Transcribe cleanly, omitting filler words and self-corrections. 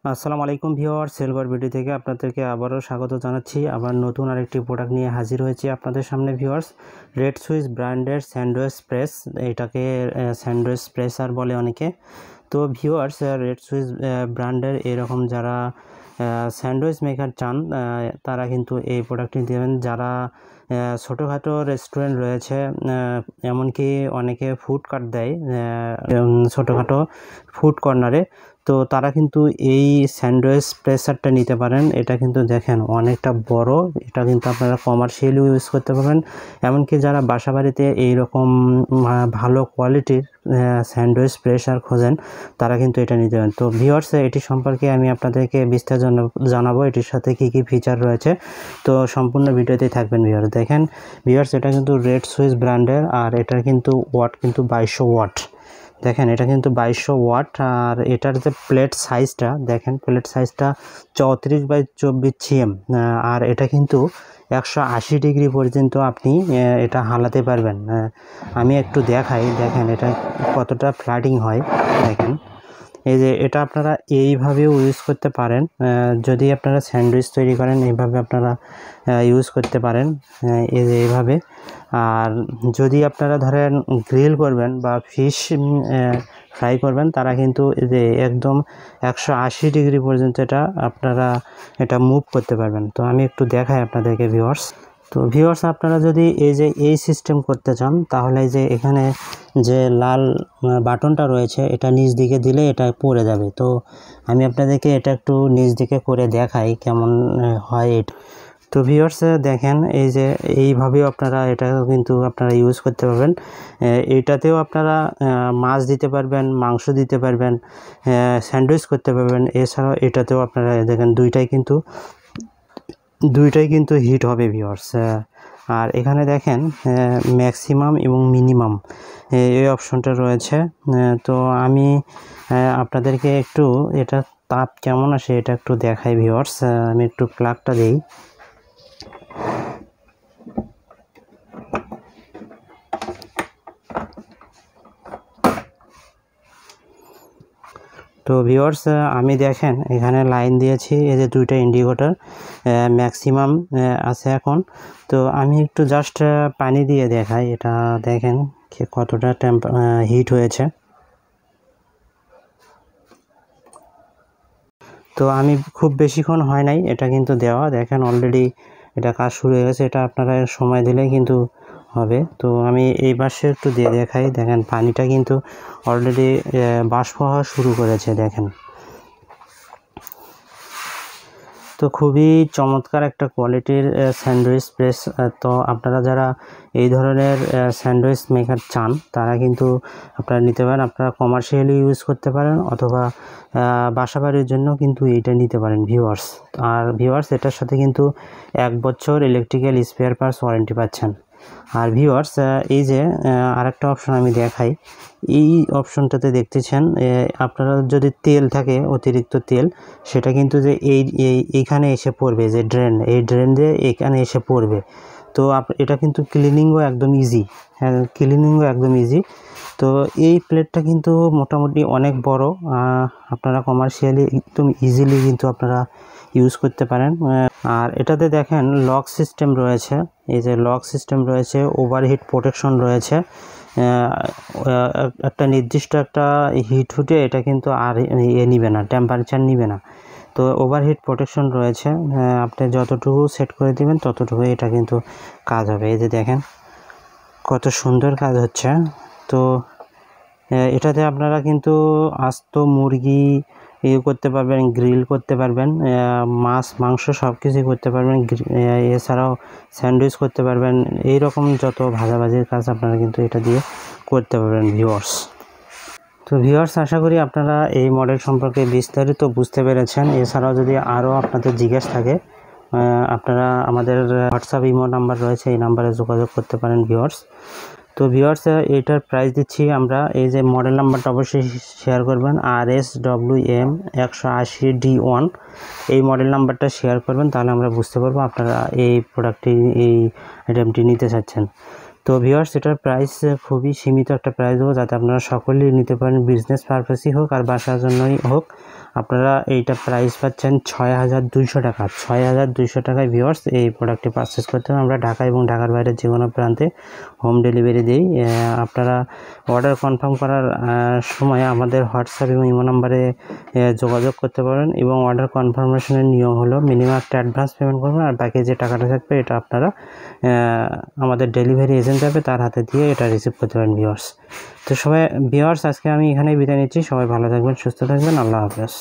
আসসালামু আলাইকুম viewer, silver BD থেকে আপনাদেরকে আবারও স্বাগত জানাচ্ছি। আবার নতুন আরেকটি প্রোডাক্ট নিয়ে হাজির হয়েছি আপনাদের সামনে ভিউয়ার্স। রেড সুইস ব্র্যান্ডের স্যান্ডউইচ প্রেস, এটাকে স্যান্ডউইচ প্রেসার বলে অনেকে। তো ভিউয়ার্স, রেড সুইস ব্র্যান্ডের এরকম যারা স্যান্ডউইচ মেকার চান তারা কিন্তু এই প্রোডাক্টটি দেবেন। যারা ছোটোখাটো রেস্টুরেন্ট রয়েছে, এমনকি অনেকে ফুড কার্ট দেয় ছোটোখাটো ফুড কর্নারে, তো তারা কিন্তু এই স্যান্ডউইচ প্রেসারটা নিতে পারেন। এটা কিন্তু দেখেন অনেকটা বড়, এটা কিন্তু আপনারা কমার্শিয়ালি ইউজ করতে পারবেন। এমনকি যারা বাসাবাড়িতে এইরকম ভালো কোয়ালিটির স্যান্ডউইচ প্রেসার খোঁজেন তারা কিন্তু এটা নিতে পারেন। তো ভিউয়ার্স, এটি সম্পর্কে আমি আপনাদেরকে বিস্তারিত জানাবো, এটির সাথে কি কি ফিচার রয়েছে। তো সম্পূর্ণ ভিডিওতেই থাকবেন ভিউয়ার্স। দেখেন ভিউয়ার্স, এটা কিন্তু রেড সুইস ব্র্যান্ডের, আর এটার কিন্তু ওয়াট কিন্তু 2200 ওয়াট। দেখেন এটা কিন্তু 2200 ওয়াট। আর এটার যে প্লেট সাইজটা দেখেন, প্লেট সাইজটা 34x24 cm। আর এটা কিন্তু 180 ডিগ্রি পর্যন্ত আপনি এটা হালাতে পারবেন। আমি একটু দেখাই, দেখেন এটা কতটা ফ্ল্যাটিং হয়। দেখেন এই যে এটা আপনারা এইভাবেও ইউজ করতে পারেন, যদি আপনারা স্যান্ডউইচ তৈরি করেন এইভাবে আপনারা ইউজ করতে পারেন, এই যে এইভাবে। আর যদি আপনারা ধরেন গ্রিল করবেন বা ফিশ ফ্রাই করবেন, তারা কিন্তু যে একদম 180 ডিগ্রি পর্যন্ত আপনারা এটা মুভ করতে পারবেন। তো আমি একটু দেখাই আপনাদেরকে ভিউয়ার্স। তো ভিউয়ার্স, আপনারা যদি এই সিস্টেম করতে চান, তাহলে যে এখানে যে লাল বাটনটা রয়েছে এটা নিচ দিকে দিলে এটা পড়ে যাবে। তো আমি আপনাদেরকে এটা একটু নিচ দিকে করে দেখাই কেমন হয় এটা। তো ভিউয়ার্স দেখেন, এই যে এইভাবেও আপনারা এটাও কিন্তু আপনারা ইউজ করতে পারবেন। এইটাতেও আপনারা মাছ দিতে পারবেন, মাংস দিতে পারবেন, স্যান্ডউইচ করতে পারবেন। এছাড়াও এটাতেও আপনারা দেখেন দুইটাই কিন্তু হিট হবে ভিউয়ার্স। আর এখানে দেখেন ম্যাক্সিমাম এবং মিনিমাম এই অপশনটা রয়েছে। তো আমি আপনাদেরকে একটু এটা তাপ কেমন আসে এটা একটু দেখাই ভিউয়ার্স। আমি একটু প্লাগটা দিই। তো ভিউয়ার্স, আমি দেখেন এখানে লাইন দিয়েছি, এই যে দুইটা ইন্ডিকেটর ম্যাক্সিমাম আছে এখন। তো আমি একটু জাস্ট পানি দিয়ে দেখাই, এটা দেখেন কতটা হিট হয়েছে। তো আমি খুব বেশিক্ষণ হয় নাই এটা কিন্তু দেওয়া, দেখেন অলরেডি এটা কাজ শুরু হয়ে গেছে। এটা আপনারা সময় দিলে কিন্তু হবে। তো আমি এই পাশে একটু দিয়ে দেখাই, দেখেন পানিটা কিন্তু অলরেডি বাষ্প হওয়া শুরু করেছে দেখেন। তো খুবই চমৎকার একটা কোয়ালিটির স্যান্ডউইচ প্রেস। তো আপনারা যারা এই ধরনের স্যান্ডউইচ মেকার চান তারা কিন্তু আপনারা নিতে পারেন। আপনারা কমার্শিয়ালি ইউজ করতে পারেন অথবা বাসাবাড়ির জন্য কিন্তু এইটা নিতে পারেন ভিউয়ার্স। আর ভিউয়ার্স, এটার সাথে কিন্তু 1 বছর ইলেকট্রিক্যাল স্পেয়ার পার্টস ওয়ারেন্টি পাচ্ছেন। আর ভিউয়ার্স, এই যে আরেকটা অপশন আমি দেখাই, এই অপশনটাতে দেখতেছেন আপনারা যদি তেল থাকে, অতিরিক্ত তেল, সেটা কিন্তু যে এইখানে এসে পড়বে, যে এই ড্রেন দিয়ে এখানে এসে পড়বে। তো এটা কিন্তু ক্লিনিংও একদম ইজি, তো এই প্লেটটা কিন্তু মোটামুটি অনেক বড়, আপনারা কমার্শিয়ালি একদম ইজিলি কিন্তু আপনারা ইউজ করতে পারেন। আর এটাতে দেখেন লক সিস্টেম রয়েছে, এই যে লক সিস্টেম রয়েছে, ওভারহিট প্রোটেকশন রয়েছে। একটা নির্দিষ্ট একটা হিট হতে এটা কিন্তু আর নিবে না, টেম্পারেচার নিবে না। তো ওভারহিট প্রোটেকশন রয়েছে, আপনি যতটুকু সেট করে দিবেন ততটুকু এটা কিন্তু কাজ হবে। এই যে দেখেন কত সুন্দর কাজ হচ্ছে। তো এটাতে আপনারা কিন্তু আস্ত মুরগি করতে পারবেন, গ্রিল করতে পারবেন, মাছ মাংস সব কিছুই করতে পারবেন। এছাড়াও স্যান্ডউইচ করতে পারবেন, এইরকম যত ভাজাভাজির কাজ আপনারা কিন্তু এটা দিয়ে করতে পারবেন ভিউয়ার্স। তো ভিউয়ার্স, আশা করি আপনারা এই মডেল সম্পর্কে বিস্তারিত বুঝতে পেরেছেন। এছাড়াও যদি আরও আপনাদের জিজ্ঞেস থাকে, আপনারা আমাদের হোয়াটসঅ্যাপ ইমো নাম্বার রয়েছে, এই নাম্বারে যোগাযোগ করতে পারেন ভিউয়ার্স। তো ভিউয়ার্স, এটার প্রাইস দিচ্ছি আমরা, এই যে মডেল নাম্বারটা অবশ্যই শেয়ার করবেন, RSWM 180D1 এই মডেল নাম্বারটা শেয়ার করবেন, তাহলে আমরা বুঝতে পারবো আপনারা এই প্রোডাক্টটি, এই আইটেমটি নিতে চাচ্ছেন। তো ভিউয়ার্স এটার প্রাইস খুবই সীমিত একটা প্রাইস দেবো, যাতে আপনারা সকলেই নিতে পারেন, বিজনেস পারপাসই হোক আর বাসার জন্যই হোক। আপনারা এইটা প্রাইস পাচ্ছেন 6200 টাকা। 6200 টাকায় ভিউয়ার্স এই প্রোডাক্টটি পারচেস করতে হবে। আমরা ঢাকা এবং ঢাকার বাইরের যে কোনো প্রান্তে হোম ডেলিভারি দিই। আপনারা অর্ডার কনফার্ম করার সময় আমাদের হোয়াটসঅ্যাপ এবং ইমো নাম্বারে যোগাযোগ করতে পারেন। এবং অর্ডার কনফার্মেশনের নিয়ম হলো মিনিমাম একটা অ্যাডভান্স পেমেন্ট করবেন, আর বাকি যে টাকাটা থাকবে এটা আপনারা আমাদের ডেলিভারি এজেন্ট যাবে তার হাতে দিয়ে এটা রিসিভ করতে পারেন ভিউয়ার্স। তো সবাই ভিউয়ার্স আজকে আমি এখানেই বিদায় নিচ্ছি। সবাই ভালো থাকবেন, সুস্থ থাকবেন, আল্লাহ হাফেজ।